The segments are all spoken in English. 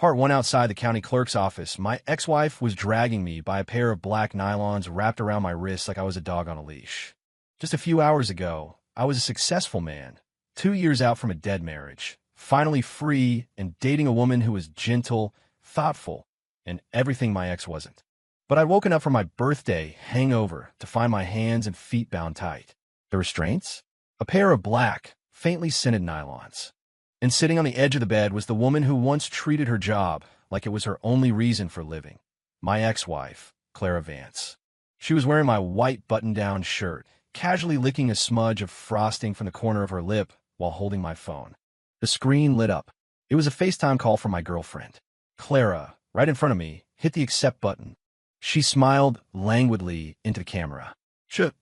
Part 1. Outside the county clerk's office, my ex-wife was dragging me by a pair of black nylons wrapped around my wrists like I was a dog on a leash. Just a few hours ago, I was a successful man, 2 years out from a dead marriage, finally free and dating a woman who was gentle, thoughtful, and everything my ex wasn't. But I'd woken up from my birthday hangover to find my hands and feet bound tight. The restraints? A pair of black, faintly scented nylons. And sitting on the edge of the bed was the woman who once treated her job like it was her only reason for living. My ex-wife, Clara Vance. She was wearing my white button-down shirt, casually licking a smudge of frosting from the corner of her lip while holding my phone. The screen lit up. It was a FaceTime call from my girlfriend. Clara, right in front of me, hit the accept button. She smiled languidly into the camera.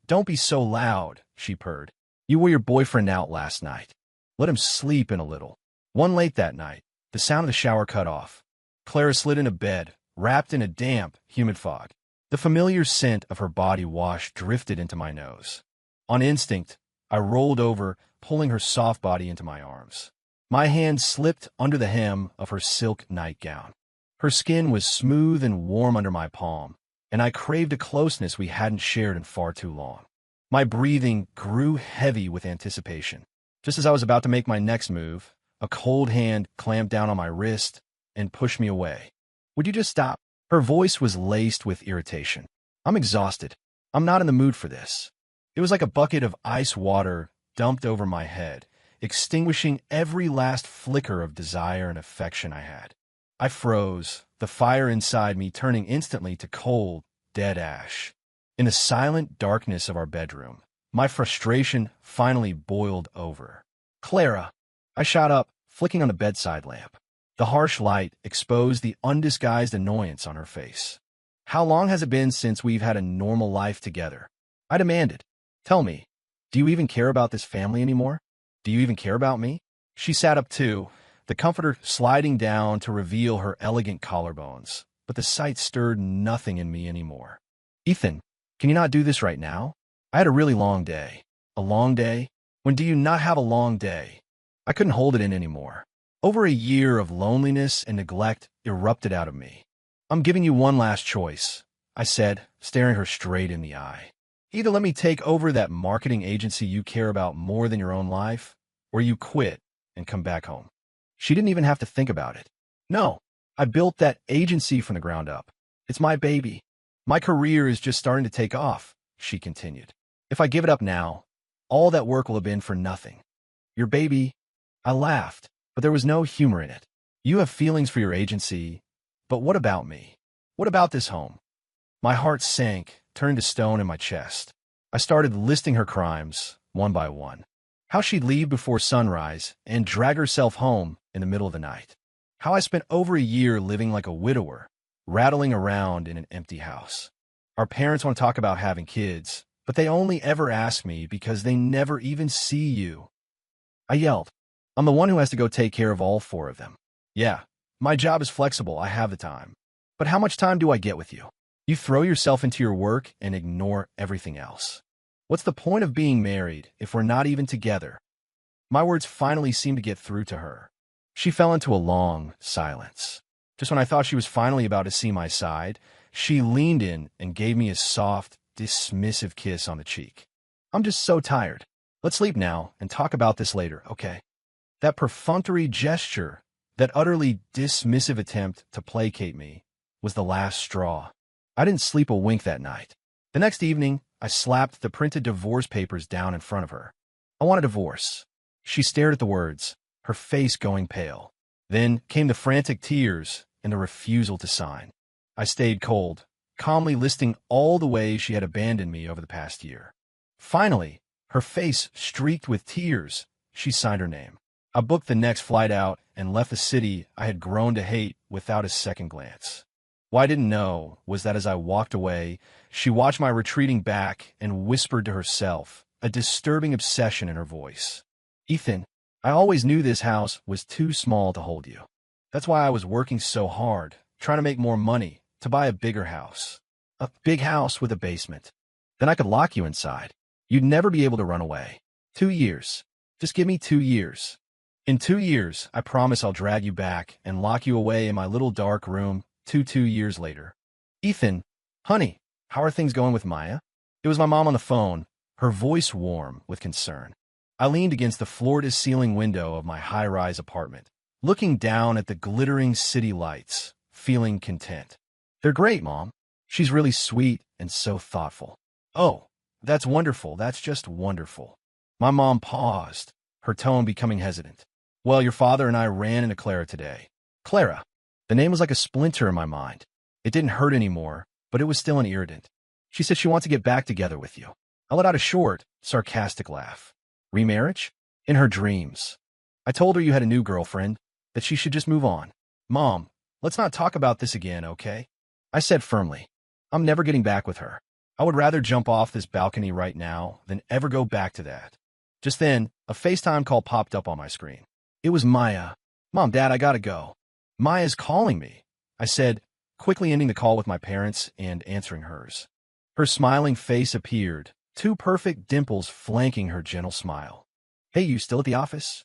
Don't be so loud, she purred. You wore your boyfriend out last night. Let him sleep in a little. One late that night, the sound of the shower cut off. Clara slid into bed, wrapped in a damp, humid fog. The familiar scent of her body wash drifted into my nose. On instinct, I rolled over, pulling her soft body into my arms. My hand slipped under the hem of her silk nightgown. Her skin was smooth and warm under my palm, and I craved a closeness we hadn't shared in far too long. My breathing grew heavy with anticipation. Just as I was about to make my next move, a cold hand clamped down on my wrist and pushed me away. Would you just stop? Her voice was laced with irritation. I'm exhausted. I'm not in the mood for this. It was like a bucket of ice water dumped over my head, extinguishing every last flicker of desire and affection I had. I froze, the fire inside me turning instantly to cold, dead ash. In the silent darkness of our bedroom, my frustration finally boiled over. Clara! I shot up, flicking on the bedside lamp. The harsh light exposed the undisguised annoyance on her face. How long has it been since we've had a normal life together? I demanded. Tell me, do you even care about this family anymore? Do you even care about me? She sat up too, the comforter sliding down to reveal her elegant collarbones, but the sight stirred nothing in me anymore. Ethan, can you not do this right now? I had a really long day. A long day? When do you not have a long day? I couldn't hold it in anymore. Over a year of loneliness and neglect erupted out of me. I'm giving you one last choice, I said, staring her straight in the eye. Either let me take over that marketing agency you care about more than your own life, or you quit and come back home. She didn't even have to think about it. No, I built that agency from the ground up. It's my baby. My career is just starting to take off, she continued. If I give it up now, all that work will have been for nothing. Your baby, I laughed, but there was no humor in it. You have feelings for your agency, but what about me? What about this home? My heart sank, turned to stone in my chest. I started listing her crimes, one by one. How she'd leave before sunrise and drag herself home in the middle of the night. How I spent over a year living like a widower, rattling around in an empty house. Our parents want to talk about having kids, but they only ever ask me because they never even see you. I yelled. I'm the one who has to go take care of all 4 of them. Yeah, my job is flexible, I have the time. But how much time do I get with you? You throw yourself into your work and ignore everything else. What's the point of being married if we're not even together? My words finally seemed to get through to her. She fell into a long silence. Just when I thought she was finally about to see my side, she leaned in and gave me a soft, dismissive kiss on the cheek. I'm just so tired. Let's sleep now and talk about this later, okay? That perfunctory gesture, that utterly dismissive attempt to placate me, was the last straw. I didn't sleep a wink that night. The next evening, I slapped the printed divorce papers down in front of her. I want a divorce. She stared at the words, her face going pale. Then came the frantic tears and the refusal to sign. I stayed cold, calmly listing all the ways she had abandoned me over the past year. Finally, her face streaked with tears, she signed her name. I booked the next flight out and left the city I had grown to hate without a second glance. What I didn't know was that as I walked away, she watched my retreating back and whispered to herself, a disturbing obsession in her voice. Ethan, I always knew this house was too small to hold you. That's why I was working so hard, trying to make more money, to buy a bigger house. A big house with a basement. Then I could lock you inside. You'd never be able to run away. 2 years. Just give me 2 years. In 2 years, I promise I'll drag you back and lock you away in my little dark room 2 years later. Ethan, honey, how are things going with Maya? It was my mom on the phone, her voice warm with concern. I leaned against the floor-to-ceiling window of my high-rise apartment, looking down at the glittering city lights, feeling content. They're great, Mom. She's really sweet and so thoughtful. Oh, that's wonderful. That's just wonderful. My mom paused, her tone becoming hesitant. Well, your father and I ran into Clara today. Clara. The name was like a splinter in my mind. It didn't hurt anymore, but it was still an irritant. She said she wants to get back together with you. I let out a short, sarcastic laugh. Remarriage? In her dreams. I told her you had a new girlfriend, that she should just move on. Mom, let's not talk about this again, okay? I said firmly. I'm never getting back with her. I would rather jump off this balcony right now than ever go back to that. Just then, a FaceTime call popped up on my screen. It was Maya. Mom, Dad, I gotta go. Maya's calling me, I said, quickly ending the call with my parents and answering hers. Her smiling face appeared, two perfect dimples flanking her gentle smile. Hey, you still at the office?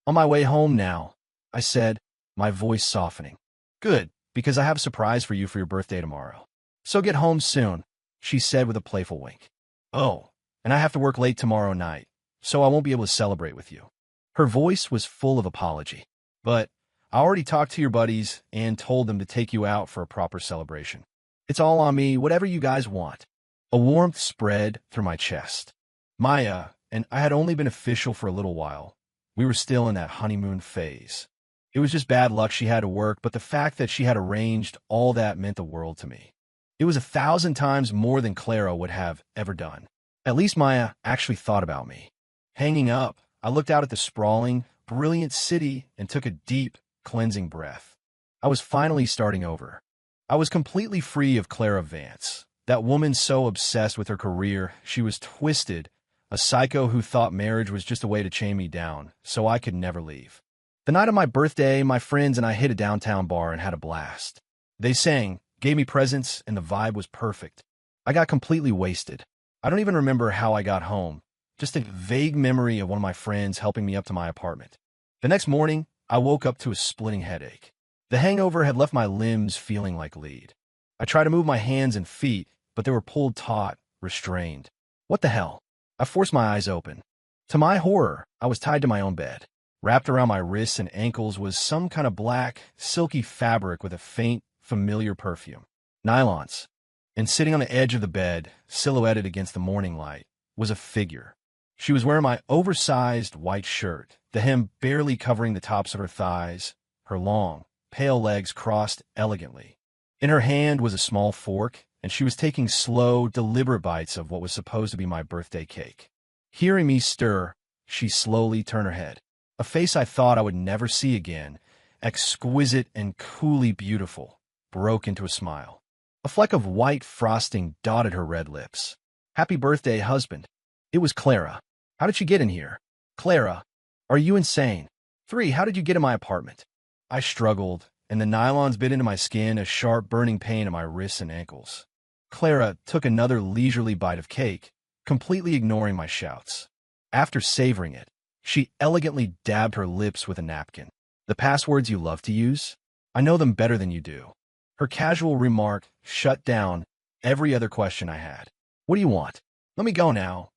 On my way home now, I said, my voice softening. Good, because I have a surprise for you for your birthday tomorrow. So get home soon, she said with a playful wink. Oh, and I have to work late tomorrow night, so I won't be able to celebrate with you. Her voice was full of apology. But I already talked to your buddies and told them to take you out for a proper celebration. It's all on me, whatever you guys want. A warmth spread through my chest. Maya and I had only been official for a little while. We were still in that honeymoon phase. It was just bad luck she had to work, but the fact that she had arranged all that meant the world to me. It was 1,000 times more than Clara would have ever done. At least Maya actually thought about me. Hanging up, I looked out at the sprawling, brilliant city and took a deep, cleansing breath. I was finally starting over. I was completely free of Clara Vance, that woman so obsessed with her career she was twisted, a psycho who thought marriage was just a way to chain me down, so I could never leave. The night of my birthday, my friends and I hit a downtown bar and had a blast. They sang, gave me presents, and the vibe was perfect. I got completely wasted. I don't even remember how I got home, just a vague memory of one of my friends helping me up to my apartment. The next morning, I woke up to a splitting headache. The hangover had left my limbs feeling like lead. I tried to move my hands and feet, but they were pulled taut, restrained. What the hell? I forced my eyes open. To my horror, I was tied to my own bed. Wrapped around my wrists and ankles was some kind of black, silky fabric with a faint, familiar perfume. Nylons. And sitting on the edge of the bed, silhouetted against the morning light, was a figure. She was wearing my oversized white shirt, the hem barely covering the tops of her thighs, her long, pale legs crossed elegantly. In her hand was a small fork, and she was taking slow, deliberate bites of what was supposed to be my birthday cake. Hearing me stir, she slowly turned her head. A face I thought I would never see again, exquisite and coolly beautiful, broke into a smile. A fleck of white frosting dotted her red lips. Happy birthday, husband. It was Clara. How did she get in here? Clara, are you insane? 3, how did you get in my apartment? I struggled, and the nylons bit into my skin, a sharp burning pain in my wrists and ankles. Clara took another leisurely bite of cake, completely ignoring my shouts. After savoring it, she elegantly dabbed her lips with a napkin. The passwords you love to use? I know them better than you do. Her casual remark shut down every other question I had. What do you want? Let me go now.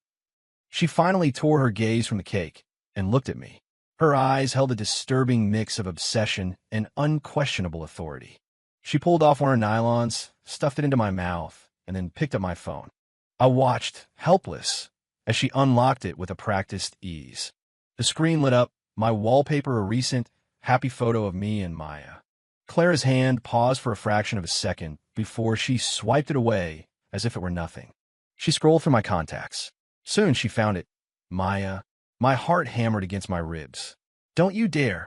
She finally tore her gaze from the cake and looked at me. Her eyes held a disturbing mix of obsession and unquestionable authority. She pulled off one of her nylons, stuffed it into my mouth, and then picked up my phone. I watched, helpless, as she unlocked it with a practiced ease. The screen lit up, my wallpaper a recent, happy photo of me and Maya. Clara's hand paused for a fraction of a second before she swiped it away as if it were nothing. She scrolled through my contacts. Soon she found it. Maya. My heart hammered against my ribs. Don't you dare.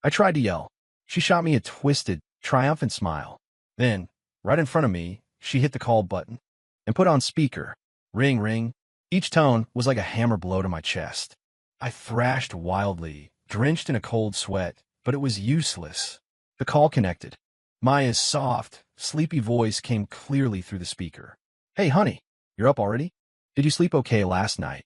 I tried to yell. She shot me a twisted, triumphant smile. Then, right in front of me, she hit the call button and put on speaker. Ring, ring. Each tone was like a hammer blow to my chest. I thrashed wildly, drenched in a cold sweat, but it was useless. The call connected. Maya's soft, sleepy voice came clearly through the speaker. Hey, honey, you're up already? Did you sleep okay last night?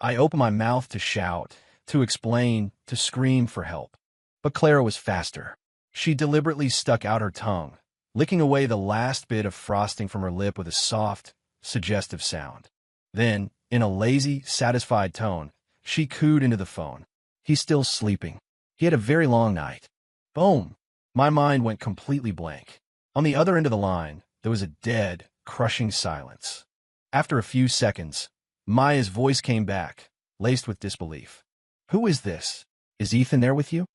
I opened my mouth to shout, to explain, to scream for help. But Clara was faster. She deliberately stuck out her tongue, licking away the last bit of frosting from her lip with a soft, suggestive sound. Then, in a lazy, satisfied tone, she cooed into the phone. He's still sleeping. He had a very long night. Boom! My mind went completely blank. On the other end of the line, there was a dead, crushing silence. After a few seconds, Maya's voice came back, laced with disbelief. Who is this? Is Ethan there with you?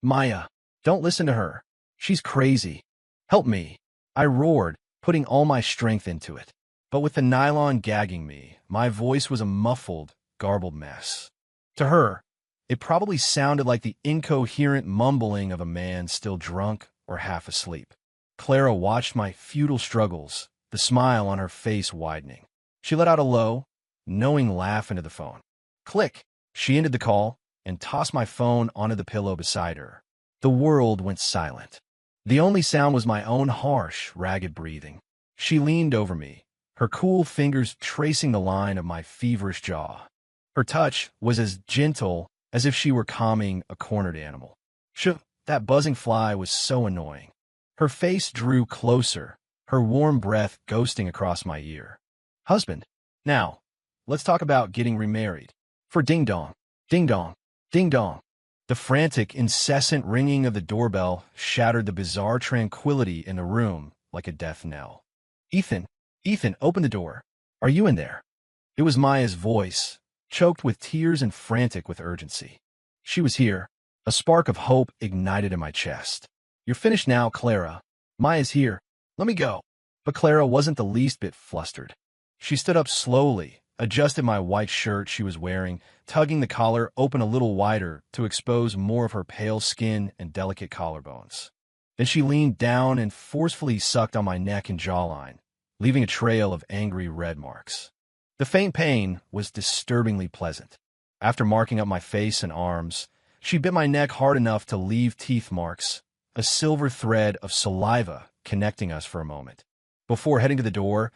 Maya, don't listen to her. She's crazy. Help me. I roared, putting all my strength into it. But with the nylon gagging me, my voice was a muffled, garbled mess. To her, it probably sounded like the incoherent mumbling of a man still drunk or half asleep. Clara watched my futile struggles, the smile on her face widening. She let out a low, knowing laugh into the phone. Click! She ended the call and tossed my phone onto the pillow beside her. The world went silent. The only sound was my own harsh, ragged breathing. She leaned over me, her cool fingers tracing the line of my feverish jaw. Her touch was as gentle as if she were calming a cornered animal. That buzzing fly was so annoying. Her face drew closer, her warm breath ghosting across my ear. Husband, now, let's talk about getting remarried. For ding-dong, ding-dong, ding-dong. The frantic, incessant ringing of the doorbell shattered the bizarre tranquility in the room like a death knell. Ethan, open the door. Are you in there? It was Maya's voice, choked with tears and frantic with urgency. She was here. A spark of hope ignited in my chest. You're finished now, Clara. Maya's here. Let me go. But Clara wasn't the least bit flustered. She stood up slowly, adjusted my white shirt she was wearing, tugging the collar open a little wider to expose more of her pale skin and delicate collarbones. Then she leaned down and forcefully sucked on my neck and jawline, leaving a trail of angry red marks. The faint pain was disturbingly pleasant. After marking up my face and arms, she bit my neck hard enough to leave teeth marks, a silver thread of saliva connecting us for a moment. Before heading to the door,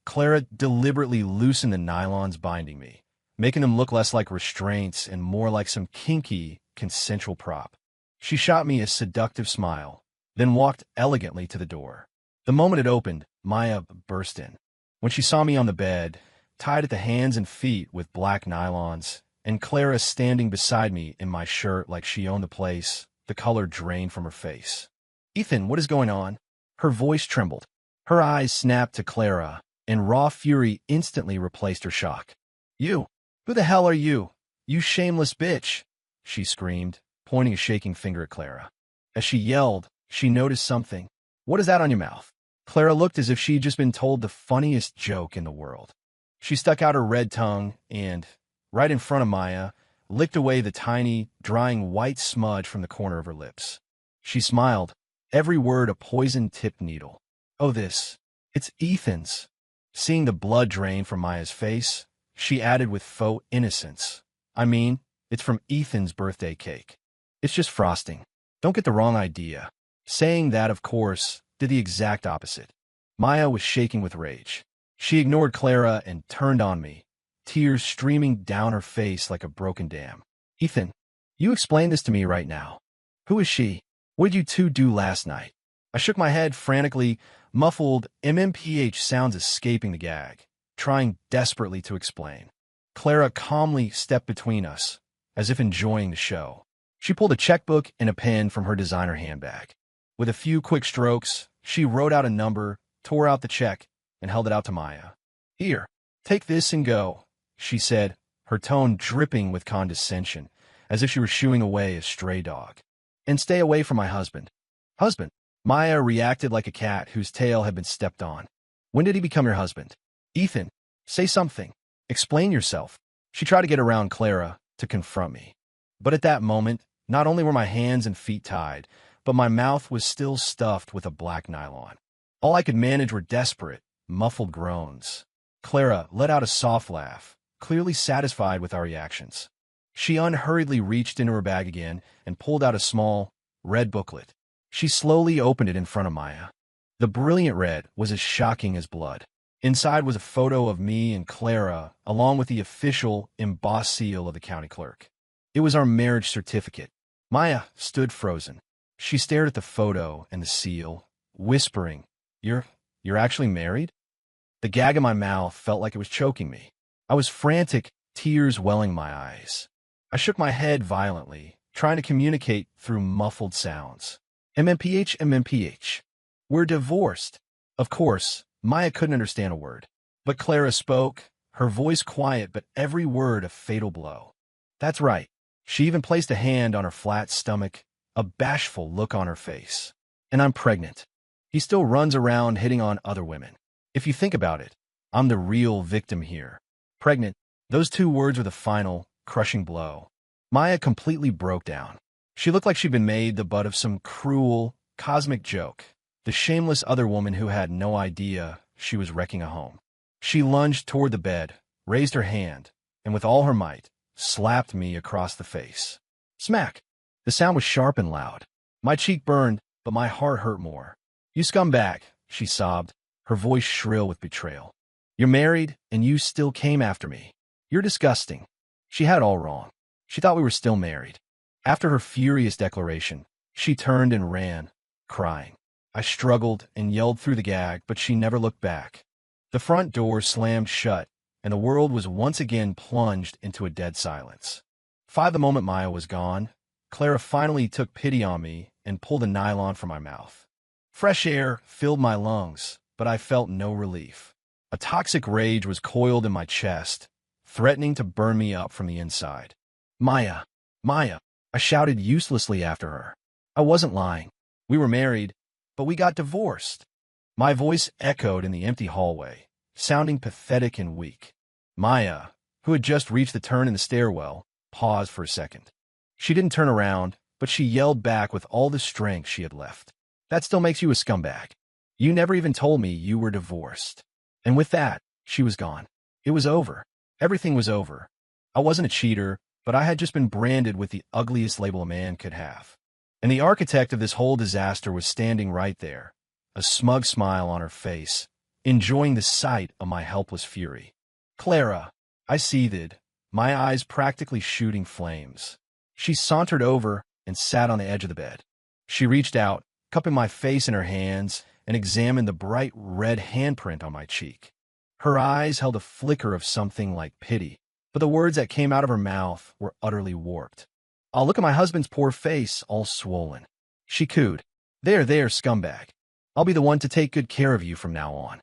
Clara deliberately loosened the nylons binding me, making them look less like restraints and more like some kinky, consensual prop. She shot me a seductive smile, then walked elegantly to the door. The moment it opened, Maya burst in. When she saw me on the bed, tied at the hands and feet with black nylons, and Clara standing beside me in my shirt like she owned the place, the color drained from her face. Ethan, what is going on? Her voice trembled. Her eyes snapped to Clara, and raw fury instantly replaced her shock. You! Who the hell are you? You shameless bitch! She screamed, pointing a shaking finger at Clara. As she yelled, she noticed something. What is that on your mouth? Clara looked as if she'd just been told the funniest joke in the world. She stuck out her red tongue and, right in front of Maya, licked away the tiny, drying white smudge from the corner of her lips. She smiled, every word a poison-tipped needle. Oh, it's Ethan's. Seeing the blood drain from Maya's face, she added with faux innocence. I mean, it's from Ethan's birthday cake. It's just frosting. Don't get the wrong idea. Saying that, of course, did the exact opposite. Maya was shaking with rage. She ignored Clara and turned on me, tears streaming down her face like a broken dam. Ethan, you explain this to me right now. Who is she? What did you two do last night? I shook my head frantically, muffled MMPH sounds escaping the gag, trying desperately to explain. Clara calmly stepped between us, as if enjoying the show. She pulled a checkbook and a pen from her designer handbag. With a few quick strokes, she wrote out a number, tore out the check, and held it out to Maya. Here, take this and go, she said, her tone dripping with condescension, as if she were shooing away a stray dog. And stay away from my husband. Husband? Maya reacted like a cat whose tail had been stepped on. When did he become your husband? Ethan, say something. Explain yourself. She tried to get around Clara to confront me. But at that moment, not only were my hands and feet tied, but my mouth was still stuffed with a black nylon. All I could manage were desperate, muffled groans. Clara let out a soft laugh, clearly satisfied with our reactions. She unhurriedly reached into her bag again and pulled out a small, red booklet. She slowly opened it in front of Maya. The brilliant red was as shocking as blood. Inside was a photo of me and Clara, along with the official embossed seal of the county clerk. It was our marriage certificate. Maya stood frozen. She stared at the photo and the seal, whispering, You're actually married? The gag in my mouth felt like it was choking me. I was frantic, tears welling in my eyes. I shook my head violently, trying to communicate through muffled sounds. MMPH, MMPH. We're divorced. Of course, Maya couldn't understand a word. But Clara spoke, her voice quiet but every word a fatal blow. That's right. She even placed a hand on her flat stomach, a bashful look on her face. And I'm pregnant. He still runs around hitting on other women. If you think about it, I'm the real victim here. Pregnant, those two words were the final, crushing blow. Maya completely broke down. She looked like she'd been made the butt of some cruel, cosmic joke. The shameless other woman who had no idea she was wrecking a home. She lunged toward the bed, raised her hand, and with all her might, slapped me across the face. Smack! The sound was sharp and loud. My cheek burned, but my heart hurt more. You scumbag, she sobbed, her voice shrill with betrayal. You're married, and you still came after me. You're disgusting. She had it all wrong. She thought we were still married. After her furious declaration, she turned and ran, crying. I struggled and yelled through the gag, but she never looked back. The front door slammed shut, and the world was once again plunged into a dead silence. The moment Maya was gone, Clara finally took pity on me and pulled a nylon from my mouth. Fresh air filled my lungs, but I felt no relief. A toxic rage was coiled in my chest, threatening to burn me up from the inside. Maya! Maya! I shouted uselessly after her. I wasn't lying. We were married, but we got divorced. My voice echoed in the empty hallway, sounding pathetic and weak. Maya, who had just reached the turn in the stairwell, paused for a second. She didn't turn around, but she yelled back with all the strength she had left. That still makes you a scumbag. You never even told me you were divorced. And with that, she was gone. It was over. Everything was over. I wasn't a cheater, but I had just been branded with the ugliest label a man could have. And the architect of this whole disaster was standing right there, a smug smile on her face, enjoying the sight of my helpless fury. Clara, I seethed, my eyes practically shooting flames. She sauntered over and sat on the edge of the bed. She reached out, cupping my face in her hands, and examined the bright red handprint on my cheek. Her eyes held a flicker of something like pity, but the words that came out of her mouth were utterly warped. I'll look at my husband's poor face, all swollen. She cooed. There, scumbag. I'll be the one to take good care of you from now on.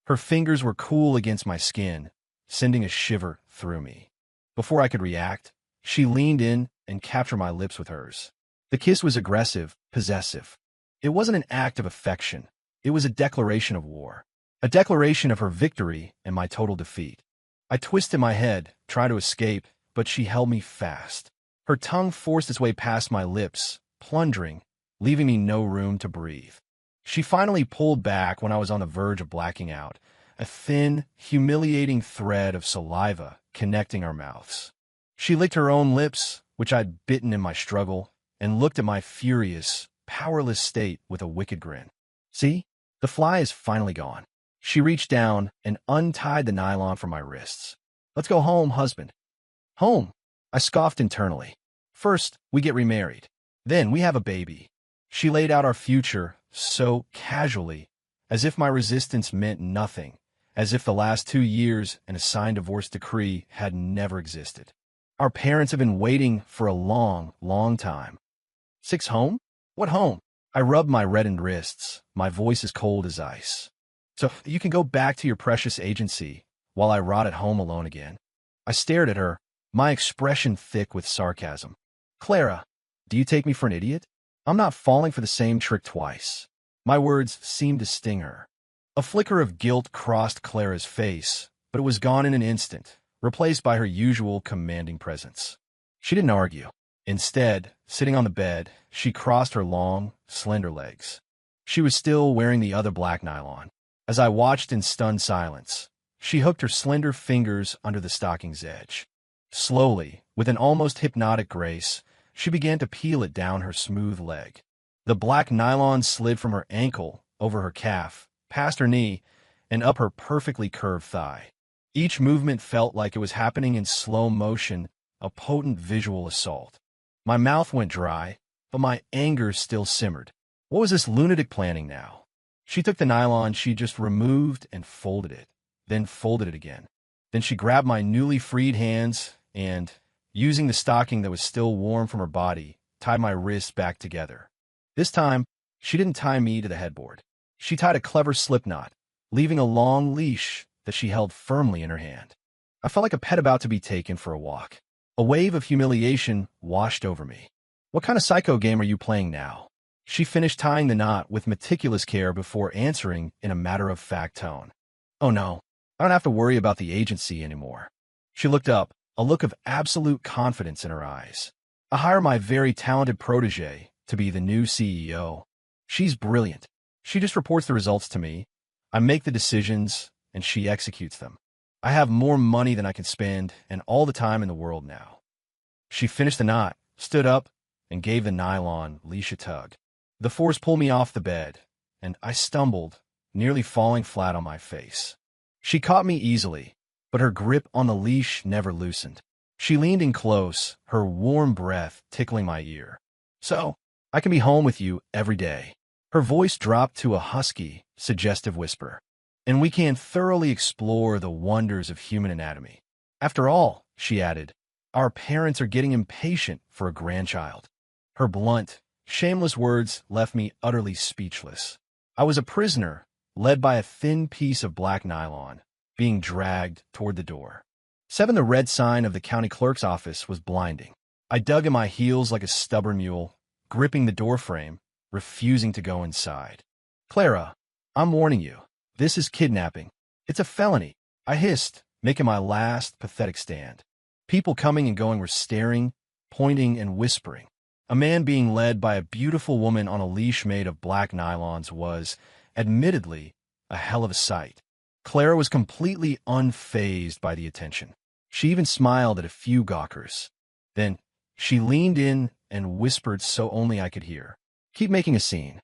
Her fingers were cool against my skin, sending a shiver through me. Before I could react, she leaned in and captured my lips with hers. The kiss was aggressive, possessive. It wasn't an act of affection. It was a declaration of war. A declaration of her victory and my total defeat. I twisted my head, trying to escape, but she held me fast. Her tongue forced its way past my lips, plunging, leaving me no room to breathe. She finally pulled back when I was on the verge of blacking out, a thin, humiliating thread of saliva connecting our mouths. She licked her own lips, which I'd bitten in my struggle, and looked at my furious, powerless state with a wicked grin. See? The fly is finally gone. She reached down and untied the nylon from my wrists. Let's go home, husband. Home? I scoffed internally. First, we get remarried. Then we have a baby. She laid out our future so casually, as if my resistance meant nothing, as if the last 2 years and a signed divorce decree had never existed. Our parents have been waiting for a long, long time. 6 home? What home? I rubbed my reddened wrists, my voice as cold as ice. So you can go back to your precious agency while I rot at home alone again. I stared at her, my expression thick with sarcasm. Clara, do you take me for an idiot? I'm not falling for the same trick twice. My words seemed to sting her. A flicker of guilt crossed Clara's face, but it was gone in an instant, replaced by her usual commanding presence. She didn't argue. Instead, sitting on the bed, she crossed her long, slender legs. She was still wearing the other black nylon. As I watched in stunned silence, she hooked her slender fingers under the stocking's edge. Slowly, with an almost hypnotic grace, she began to peel it down her smooth leg. The black nylon slid from her ankle, over her calf, past her knee, and up her perfectly curved thigh. Each movement felt like it was happening in slow motion, a potent visual assault. My mouth went dry, but my anger still simmered. What was this lunatic planning now? She took the nylon she just removed and folded it, then folded it again. Then she grabbed my newly freed hands and, using the stocking that was still warm from her body, tied my wrists back together. This time, she didn't tie me to the headboard. She tied a clever slip knot, leaving a long leash that she held firmly in her hand. I felt like a pet about to be taken for a walk. A wave of humiliation washed over me. What kind of psycho game are you playing now? She finished tying the knot with meticulous care before answering in a matter-of-fact tone. Oh no, I don't have to worry about the agency anymore. She looked up, a look of absolute confidence in her eyes. I hire my very talented protege to be the new CEO. She's brilliant. She just reports the results to me. I make the decisions, and she executes them. I have more money than I can spend and all the time in the world now. She finished the knot, stood up, and gave the nylon leash a tug. The force pulled me off the bed, and I stumbled, nearly falling flat on my face. She caught me easily, but her grip on the leash never loosened. She leaned in close, her warm breath tickling my ear. So, I can be home with you every day. Her voice dropped to a husky, suggestive whisper. And we can thoroughly explore the wonders of human anatomy. After all, she added, our parents are getting impatient for a grandchild. Her blunt, shameless words left me utterly speechless. I was a prisoner, led by a thin piece of black nylon, being dragged toward the door. 7. The red sign of the county clerk's office was blinding. I dug in my heels like a stubborn mule, gripping the doorframe, refusing to go inside. Clara, I'm warning you. This is kidnapping. It's a felony, I hissed, making my last pathetic stand. People coming and going were staring, pointing, and whispering. A man being led by a beautiful woman on a leash made of black nylons was, admittedly, a hell of a sight. Clara was completely unfazed by the attention. She even smiled at a few gawkers. Then, she leaned in and whispered so only I could hear. Keep making a scene.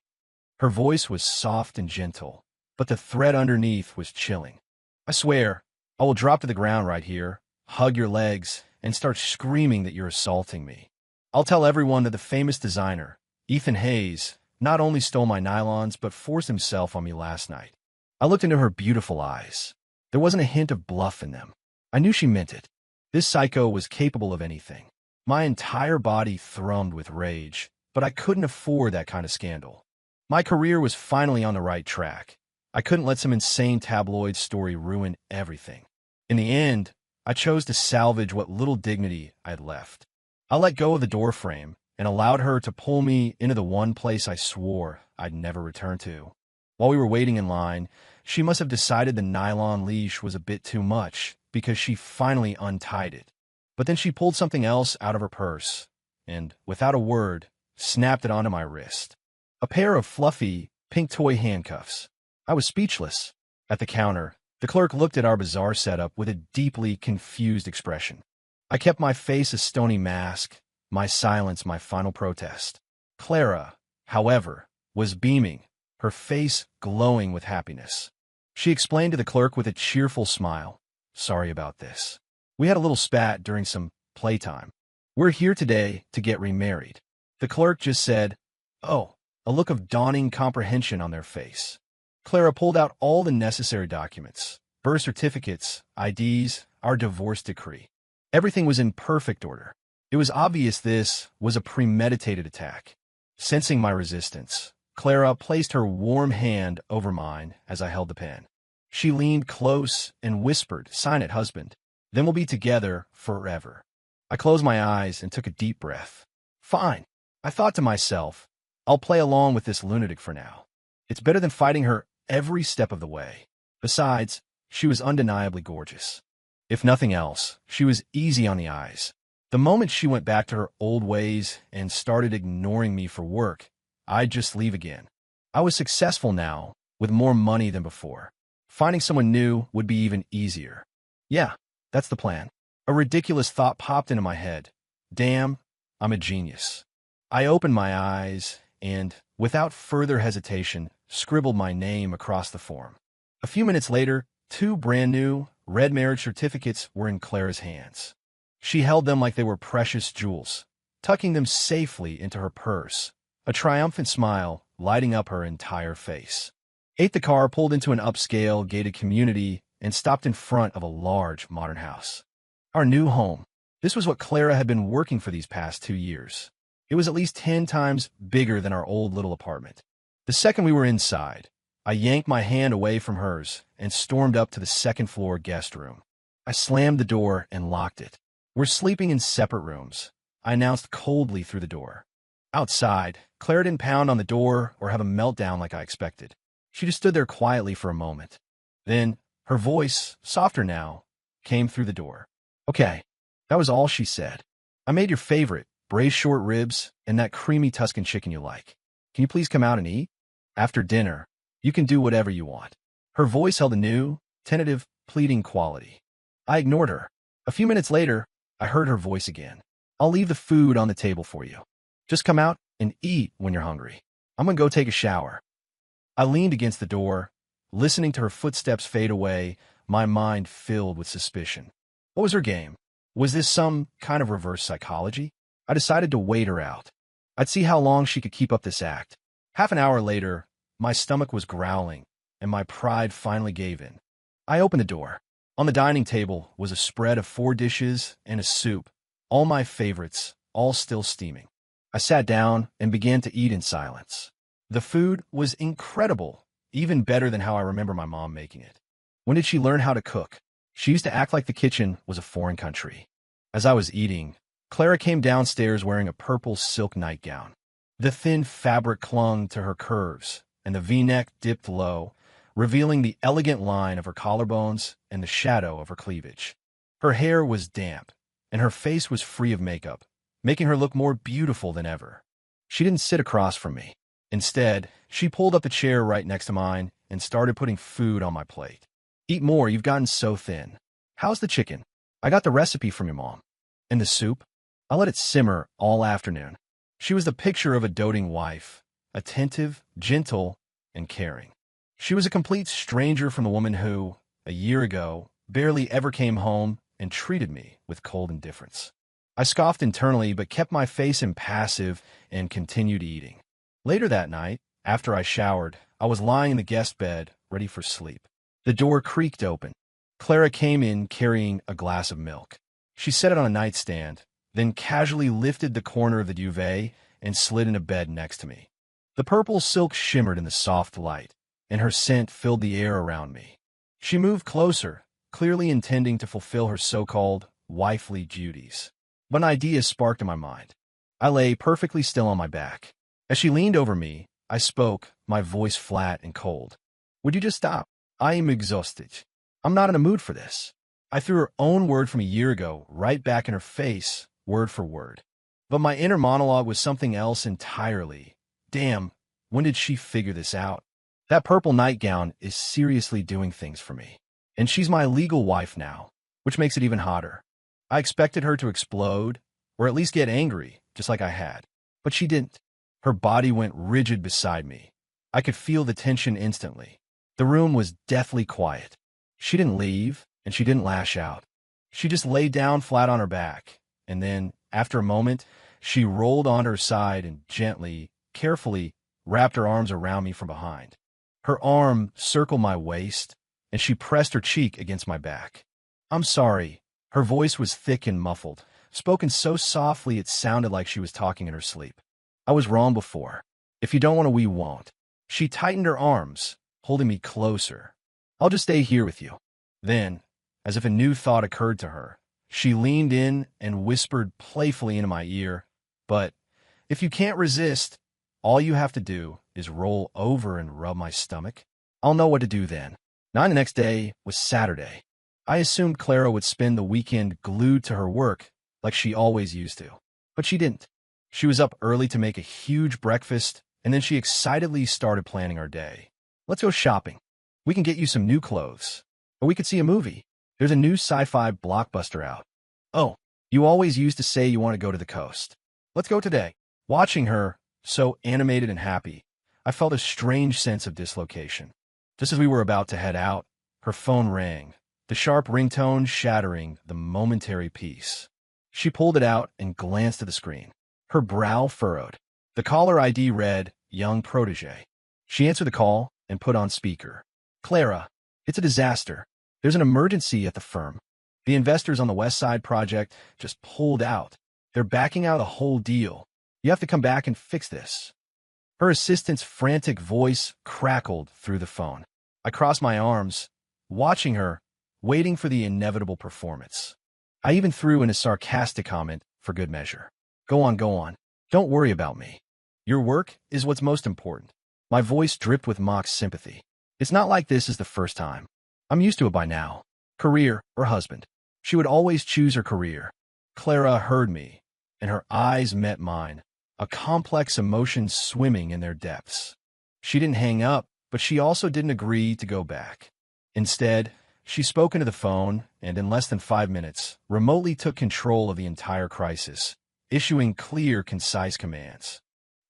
Her voice was soft and gentle, but the thread underneath was chilling. I swear, I will drop to the ground right here, hug your legs, and start screaming that you're assaulting me. I'll tell everyone that the famous designer, Ethan Hayes, not only stole my nylons but forced himself on me last night. I looked into her beautiful eyes. There wasn't a hint of bluff in them. I knew she meant it. This psycho was capable of anything. My entire body thrummed with rage, but I couldn't afford that kind of scandal. My career was finally on the right track. I couldn't let some insane tabloid story ruin everything. In the end, I chose to salvage what little dignity I had left. I let go of the doorframe and allowed her to pull me into the one place I swore I'd never return to. While we were waiting in line, she must have decided the nylon leash was a bit too much because she finally untied it. But then she pulled something else out of her purse and, without a word, snapped it onto my wrist. A pair of fluffy, pink toy handcuffs. I was speechless. At the counter, the clerk looked at our bizarre setup with a deeply confused expression. I kept my face a stony mask, my silence my final protest. Clara, however, was beaming, her face glowing with happiness. She explained to the clerk with a cheerful smile, "Sorry about this. We had a little spat during some playtime. We're here today to get remarried." The clerk just said, "Oh," a look of dawning comprehension on their face. Clara pulled out all the necessary documents, birth certificates, IDs, our divorce decree. Everything was in perfect order. It was obvious this was a premeditated attack. Sensing my resistance, Clara placed her warm hand over mine as I held the pen. She leaned close and whispered, "Sign it, husband. Then we'll be together forever." I closed my eyes and took a deep breath. Fine, I thought to myself, I'll play along with this lunatic for now. It's better than fighting her every step of the way. Besides, she was undeniably gorgeous. If nothing else, she was easy on the eyes. The moment she went back to her old ways and started ignoring me for work, I'd just leave again. I was successful now, with more money than before. Finding someone new would be even easier. Yeah, that's the plan. A ridiculous thought popped into my head. Damn, I'm a genius. I opened my eyes and, without further hesitation, scribbled my name across the form. A few minutes later, 2 brand-new, red marriage certificates were in Clara's hands. She held them like they were precious jewels, tucking them safely into her purse, a triumphant smile lighting up her entire face. The car pulled into an upscale, gated community and stopped in front of a large, modern house. Our new home. This was what Clara had been working for these past 2 years. It was at least 10 times bigger than our old little apartment. The second we were inside, I yanked my hand away from hers and stormed up to the second-floor guest room. I slammed the door and locked it. "We're sleeping in separate rooms," I announced coldly through the door. Outside, Clara didn't pound on the door or have a meltdown like I expected. She just stood there quietly for a moment. Then, her voice, softer now, came through the door. "Okay." That was all she said. "I made your favorite, braised short ribs, and that creamy Tuscan chicken you like. Can you please come out and eat? After dinner, you can do whatever you want." Her voice held a new, tentative, pleading quality. I ignored her. A few minutes later, I heard her voice again. "I'll leave the food on the table for you. Just come out and eat when you're hungry. I'm gonna go take a shower." I leaned against the door, listening to her footsteps fade away, my mind filled with suspicion. What was her game? Was this some kind of reverse psychology? I decided to wait her out. I'd see how long she could keep up this act. Half an hour later, my stomach was growling, and my pride finally gave in. I opened the door. On the dining table was a spread of 4 dishes and a soup, all my favorites, all still steaming. I sat down and began to eat in silence. The food was incredible, even better than how I remember my mom making it. When did she learn how to cook? She used to act like the kitchen was a foreign country. As I was eating, Clara came downstairs wearing a purple silk nightgown. The thin fabric clung to her curves, and the V-neck dipped low, revealing the elegant line of her collarbones and the shadow of her cleavage. Her hair was damp, and her face was free of makeup, making her look more beautiful than ever. She didn't sit across from me. Instead, she pulled up the chair right next to mine and started putting food on my plate. "Eat more, you've gotten so thin. How's the chicken? I got the recipe from your mom. And the soup? I let it simmer all afternoon." She was the picture of a doting wife, attentive, gentle, and caring. She was a complete stranger from the woman who, a year ago, barely ever came home and treated me with cold indifference. I scoffed internally but kept my face impassive and continued eating. Later that night, after I showered, I was lying in the guest bed, ready for sleep. The door creaked open. Clara came in carrying a glass of milk. She set it on a nightstand, then casually lifted the corner of the duvet and slid into bed next to me. The purple silk shimmered in the soft light, and her scent filled the air around me. She moved closer, clearly intending to fulfill her so-called wifely duties. But an idea sparked in my mind. I lay perfectly still on my back. As she leaned over me, I spoke, my voice flat and cold. "Would you just stop? I am exhausted. I'm not in a mood for this." I threw her own word from a year ago right back in her face, word for word. But my inner monologue was something else entirely. Damn, when did she figure this out? That purple nightgown is seriously doing things for me. And she's my legal wife now, which makes it even hotter. I expected her to explode, or at least get angry, just like I had. But she didn't. Her body went rigid beside me. I could feel the tension instantly. The room was deathly quiet. She didn't leave, and she didn't lash out. She just lay down flat on her back, and then, after a moment, she rolled on her side and gently, carefully, wrapped her arms around me from behind. Her arm circled my waist, and she pressed her cheek against my back. "I'm sorry." Her voice was thick and muffled, spoken so softly it sounded like she was talking in her sleep. "I was wrong before. If you don't want to, we won't." She tightened her arms, holding me closer. "I'll just stay here with you." Then, as if a new thought occurred to her, she leaned in and whispered playfully into my ear, "But if you can't resist, all you have to do is roll over and rub my stomach. I'll know what to do then." Now the next day was Saturday. I assumed Clara would spend the weekend glued to her work like she always used to. But she didn't. She was up early to make a huge breakfast, and then she excitedly started planning our day. "Let's go shopping. We can get you some new clothes. Or we could see a movie. There's a new sci-fi blockbuster out. Oh, you always used to say you want to go to the coast. Let's go today." Watching her, so animated and happy, I felt a strange sense of dislocation. Just as we were about to head out, her phone rang, the sharp ringtone shattering the momentary peace. She pulled it out and glanced at the screen. Her brow furrowed. The caller ID read, Young Protege. She answered the call and put on speaker. Clara, it's a disaster. There's an emergency at the firm. The investors on the West Side project just pulled out. They're backing out the whole deal. You have to come back and fix this. Her assistant's frantic voice crackled through the phone. I crossed my arms, watching her, waiting for the inevitable performance. I even threw in a sarcastic comment for good measure. Go on, go on. Don't worry about me. Your work is what's most important. My voice dripped with mock sympathy. It's not like this is the first time. I'm used to it by now. Career or husband. She would always choose her career. Clara heard me, and her eyes met mine, a complex emotion swimming in their depths. She didn't hang up, but she also didn't agree to go back. Instead, she spoke into the phone and in less than 5 minutes, remotely took control of the entire crisis, issuing clear, concise commands.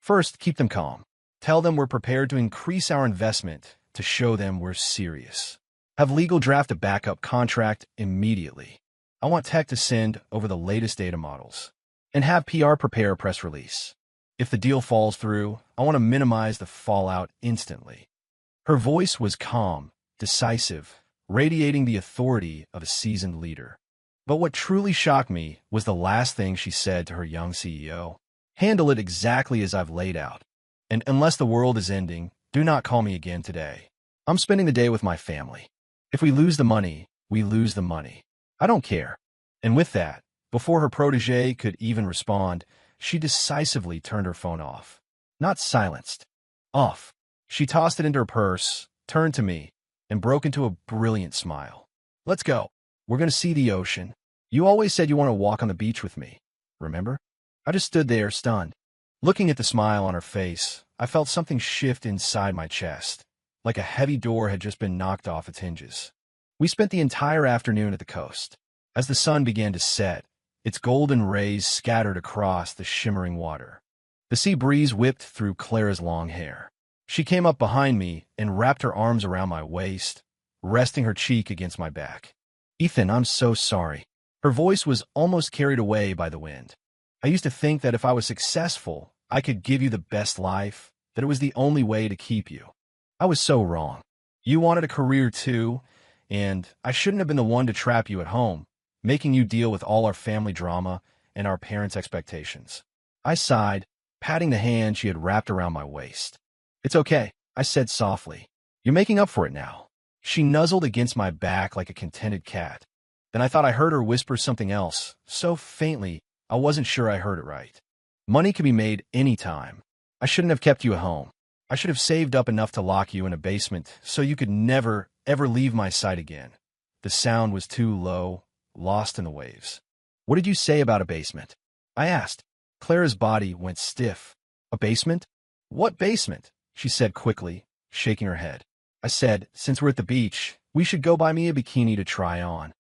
First, keep them calm. Tell them we're prepared to increase our investment to show them we're serious. Have legal draft a backup contract immediately. I want tech to send over the latest data models. And have PR prepare a press release. If the deal falls through, I want to minimize the fallout instantly. Her voice was calm, decisive, radiating the authority of a seasoned leader. But what truly shocked me was the last thing she said to her young CEO. Handle it exactly as I've laid out. And unless the world is ending, do not call me again today. I'm spending the day with my family. If we lose the money, we lose the money. I don't care. And with that, before her protege could even respond, she decisively turned her phone off. Not silenced. Off. She tossed it into her purse, turned to me, and broke into a brilliant smile. Let's go. We're going to see the ocean. You always said you want to walk on the beach with me. Remember? I just stood there, stunned. Looking at the smile on her face, I felt something shift inside my chest, like a heavy door had just been knocked off its hinges. We spent the entire afternoon at the coast. As the sun began to set, its golden rays scattered across the shimmering water. The sea breeze whipped through Clara's long hair. She came up behind me and wrapped her arms around my waist, resting her cheek against my back. Ethan, I'm so sorry. Her voice was almost carried away by the wind. I used to think that if I was successful, I could give you the best life, that it was the only way to keep you. I was so wrong. You wanted a career too, and I shouldn't have been the one to trap you at home, making you deal with all our family drama and our parents' expectations. I sighed, patting the hand she had wrapped around my waist. It's okay, I said softly. You're making up for it now. She nuzzled against my back like a contented cat. Then I thought I heard her whisper something else, so faintly I wasn't sure I heard it right. Money can be made any time. I shouldn't have kept you at home. I should have saved up enough to lock you in a basement so you could never, ever leave my sight again. The sound was too low, lost in the waves. What did you say about a basement? I asked. Clara's body went stiff. A basement? What basement? She said quickly, shaking her head. I said, since we're at the beach, we should go buy me a bikini to try on.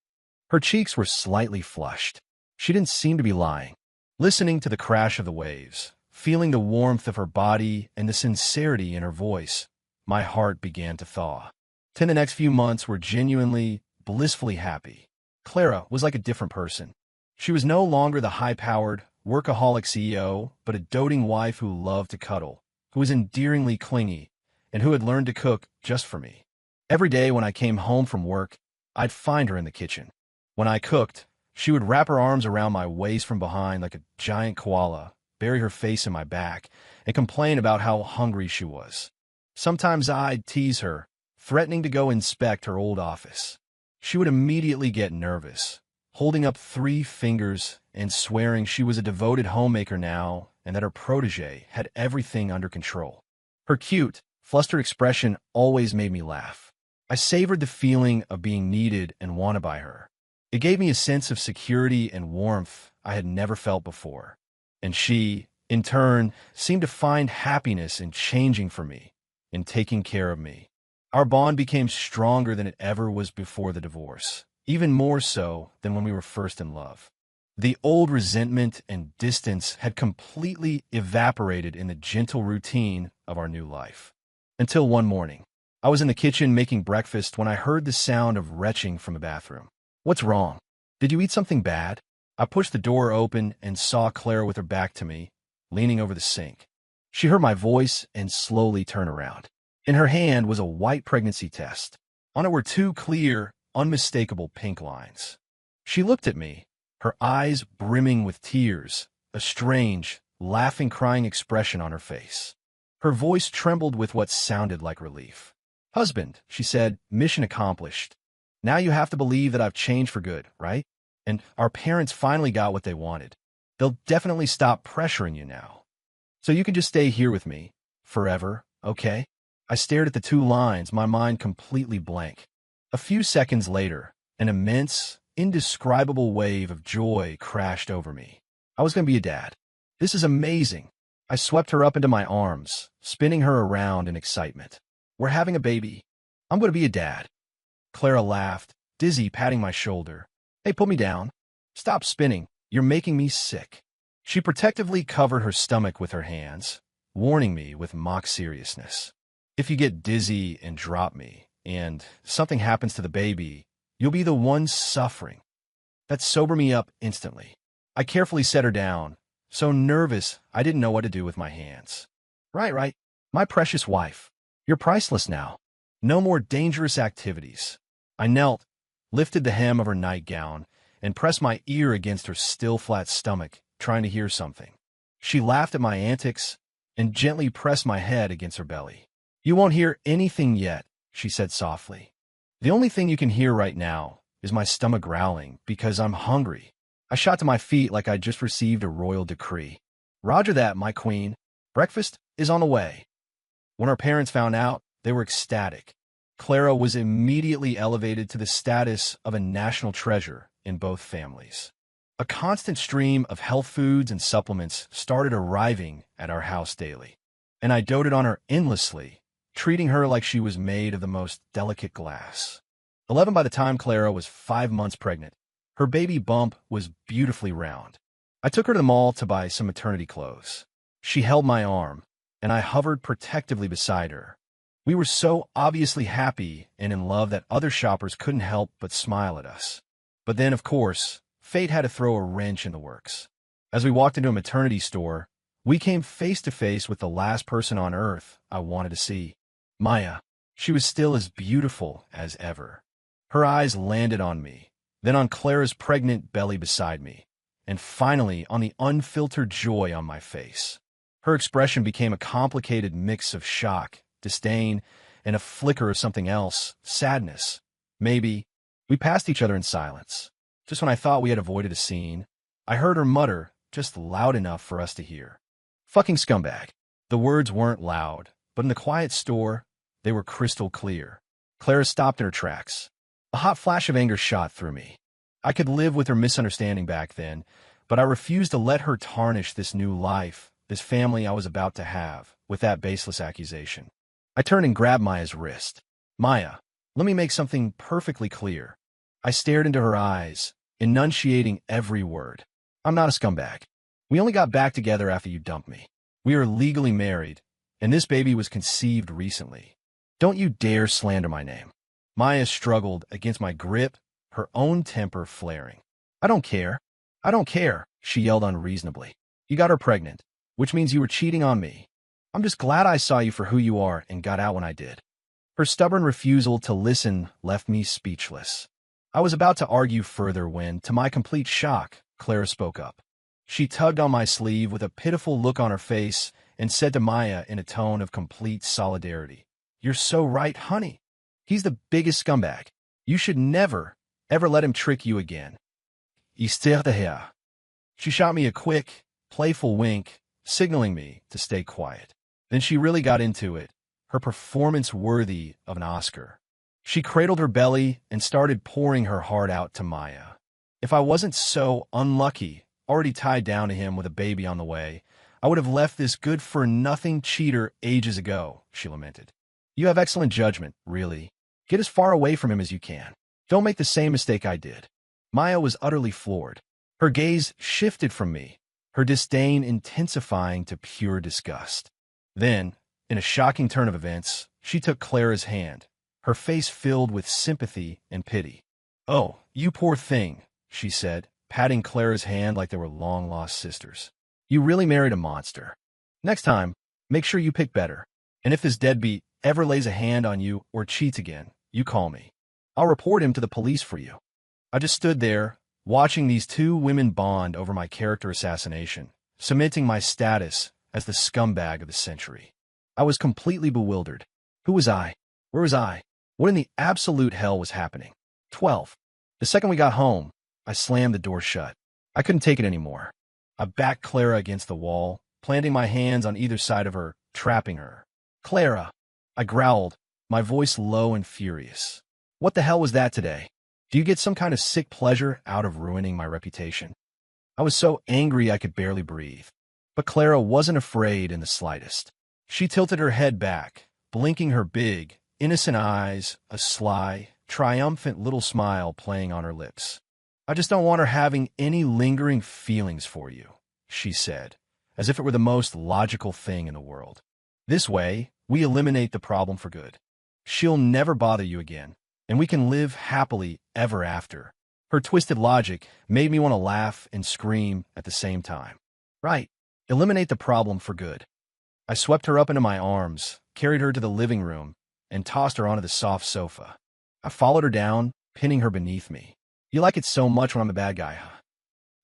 Her cheeks were slightly flushed. She didn't seem to be lying. Listening to the crash of the waves, feeling the warmth of her body and the sincerity in her voice, my heart began to thaw. The next few months were genuinely, blissfully happy. Clara was like a different person. She was no longer the high-powered, workaholic CEO, but a doting wife who loved to cuddle, who was endearingly clingy, and who had learned to cook just for me. Every day when I came home from work, I'd find her in the kitchen. When I cooked, she would wrap her arms around my waist from behind like a giant koala, bury her face in my back, and complain about how hungry she was. Sometimes I'd tease her, threatening to go inspect her old office. She would immediately get nervous, holding up 3 fingers and swearing she was a devoted homemaker now and that her protege had everything under control. Her cute, flustered expression always made me laugh. I savored the feeling of being needed and wanted by her. It gave me a sense of security and warmth I had never felt before. And she, in turn, seemed to find happiness in changing for me, in taking care of me. Our bond became stronger than it ever was before the divorce, even more so than when we were first in love. The old resentment and distance had completely evaporated in the gentle routine of our new life. Until one morning, I was in the kitchen making breakfast when I heard the sound of retching from the bathroom. What's wrong? Did you eat something bad? I pushed the door open and saw Clara with her back to me, leaning over the sink. She heard my voice and slowly turned around. In her hand was a white pregnancy test. On it were two clear, unmistakable pink lines. She looked at me, her eyes brimming with tears, a strange, laughing, crying expression on her face. Her voice trembled with what sounded like relief. "Husband," she said, "mission accomplished. Now you have to believe that I've changed for good, right? And our parents finally got what they wanted. They'll definitely stop pressuring you now. So you can just stay here with me, forever, okay?" I stared at the two lines, my mind completely blank. A few seconds later, an immense, indescribable wave of joy crashed over me. I was going to be a dad. This is amazing. I swept her up into my arms, spinning her around in excitement. "We're having a baby. I'm going to be a dad." Clara laughed, dizzy, patting my shoulder. "Hey, put me down. Stop spinning. You're making me sick." She protectively covered her stomach with her hands, warning me with mock seriousness. "If you get dizzy and drop me, and something happens to the baby, you'll be the one suffering." That sobered me up instantly. I carefully set her down, so nervous I didn't know what to do with my hands. Right. My precious wife. You're priceless now. No more dangerous activities." I knelt, lifted the hem of her nightgown, and pressed my ear against her still flat stomach, trying to hear something. She laughed at my antics and gently pressed my head against her belly. "You won't hear anything yet," she said softly. "The only thing you can hear right now is my stomach growling because I'm hungry." I shot to my feet like I'd just received a royal decree. "Roger that, my queen. Breakfast is on the way." When our parents found out, they were ecstatic. Clara was immediately elevated to the status of a national treasure in both families. A constant stream of health foods and supplements started arriving at our house daily, and I doted on her endlessly, treating her like she was made of the most delicate glass. 11 by the time Clara was 5 months pregnant. Her baby bump was beautifully round. I took her to the mall to buy some maternity clothes. She held my arm, and I hovered protectively beside her. We were so obviously happy and in love that other shoppers couldn't help but smile at us. But then, of course, fate had to throw a wrench in the works. As we walked into a maternity store, we came face to face with the last person on earth I wanted to see. Maya. She was still as beautiful as ever. Her eyes landed on me, then on Clara's pregnant belly beside me, and finally on the unfiltered joy on my face. Her expression became a complicated mix of shock, disdain, and a flicker of something else, sadness. Maybe. We passed each other in silence. Just when I thought we had avoided a scene, I heard her mutter, just loud enough for us to hear. "Fucking scumbag." The words weren't loud, but in the quiet store, they were crystal clear. Clara stopped in her tracks. A hot flash of anger shot through me. I could live with her misunderstanding back then, but I refused to let her tarnish this new life, this family I was about to have, with that baseless accusation. I turned and grabbed Maya's wrist. "Maya, let me make something perfectly clear." I stared into her eyes, enunciating every word. "I'm not a scumbag. We only got back together after you dumped me. We are legally married, and this baby was conceived recently. Don't you dare slander my name." Maya struggled against my grip, her own temper flaring. I don't care, she yelled unreasonably. "You got her pregnant, which means you were cheating on me. I'm just glad I saw you for who you are and got out when I did." Her stubborn refusal to listen left me speechless. I was about to argue further when, to my complete shock, Clara spoke up. She tugged on my sleeve with a pitiful look on her face and said to Maya in a tone of complete solidarity, "You're so right, honey. He's the biggest scumbag. You should never, ever let him trick you again." Histoire de rire. She shot me a quick, playful wink, signaling me to stay quiet. Then she really got into it, her performance worthy of an Oscar. She cradled her belly and started pouring her heart out to Maya. If I wasn't so unlucky, already tied down to him with a baby on the way, I would have left this good-for-nothing cheater ages ago, she lamented. "You have excellent judgment, really. Get as far away from him as you can. Don't make the same mistake I did." Maya was utterly floored. Her gaze shifted from me, her disdain intensifying to pure disgust. Then, in a shocking turn of events, she took Clara's hand, her face filled with sympathy and pity. "Oh, you poor thing," she said, patting Clara's hand like they were long-lost sisters. You really married a monster. Next time, make sure you pick better. And if this deadbeat ever lays a hand on you or cheats again, you call me. I'll report him to the police for you. I just stood there, watching these two women bond over my character assassination, cementing my status as the scumbag of the century. I was completely bewildered. Who was I? Where was I? What in the absolute hell was happening? 12. The second we got home, I slammed the door shut. I couldn't take it anymore. I backed Clara against the wall, planting my hands on either side of her, trapping her. Clara! I growled, my voice low and furious. What the hell was that today? Do you get some kind of sick pleasure out of ruining my reputation? I was so angry I could barely breathe. But Clara wasn't afraid in the slightest. She tilted her head back, blinking her big, innocent eyes, a sly, triumphant little smile playing on her lips. I just don't want her having any lingering feelings for you, she said, as if it were the most logical thing in the world. This way, we eliminate the problem for good. She'll never bother you again, and we can live happily ever after. Her twisted logic made me want to laugh and scream at the same time. Right, eliminate the problem for good. I swept her up into my arms, carried her to the living room, and tossed her onto the soft sofa. I followed her down, pinning her beneath me. You like it so much when I'm a bad guy, huh?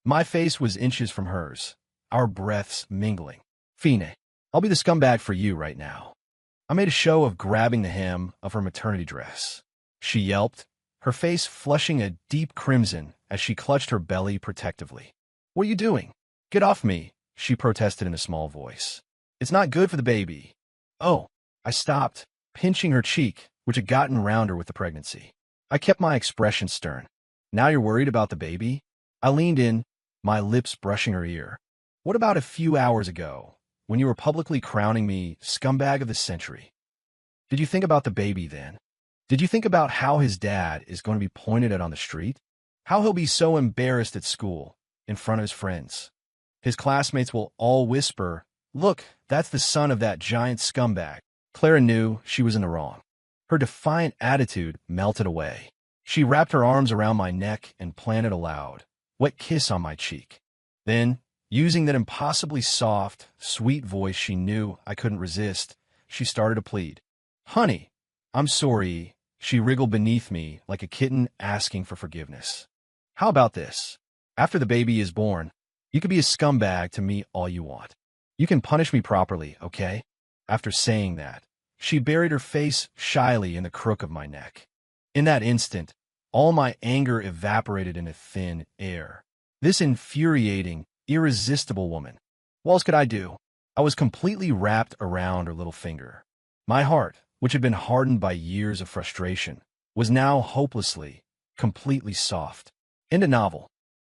My face was inches from hers, our breaths mingling. Fine, I'll be the scumbag for you right now. I made a show of grabbing the hem of her maternity dress. She yelped, her face flushing a deep crimson as she clutched her belly protectively. What are you doing? Get off me, she protested in a small voice. It's not good for the baby. Oh, I stopped, pinching her cheek, which had gotten rounder with the pregnancy. I kept my expression stern. Now you're worried about the baby? I leaned in, my lips brushing her ear. What about a few hours ago, when you were publicly crowning me scumbag of the century? Did you think about the baby then? Did you think about how his dad is going to be pointed at on the street? How he'll be so embarrassed at school, in front of his friends? His classmates will all whisper, "Look, that's the son of that giant scumbag." Clara knew she was in the wrong. Her defiant attitude melted away. She wrapped her arms around my neck and planted a loud, wet kiss on my cheek. Then, using that impossibly soft, sweet voice she knew I couldn't resist, she started to plead. Honey, I'm sorry. She wriggled beneath me like a kitten asking for forgiveness. How about this? After the baby is born, you can be a scumbag to me all you want. You can punish me properly, okay? After saying that, she buried her face shyly in the crook of my neck. In that instant, all my anger evaporated into thin air. This infuriating, irresistible woman. What else could I do? I was completely wrapped around her little finger. My heart, which had been hardened by years of frustration, was now hopelessly, completely soft. End of novel.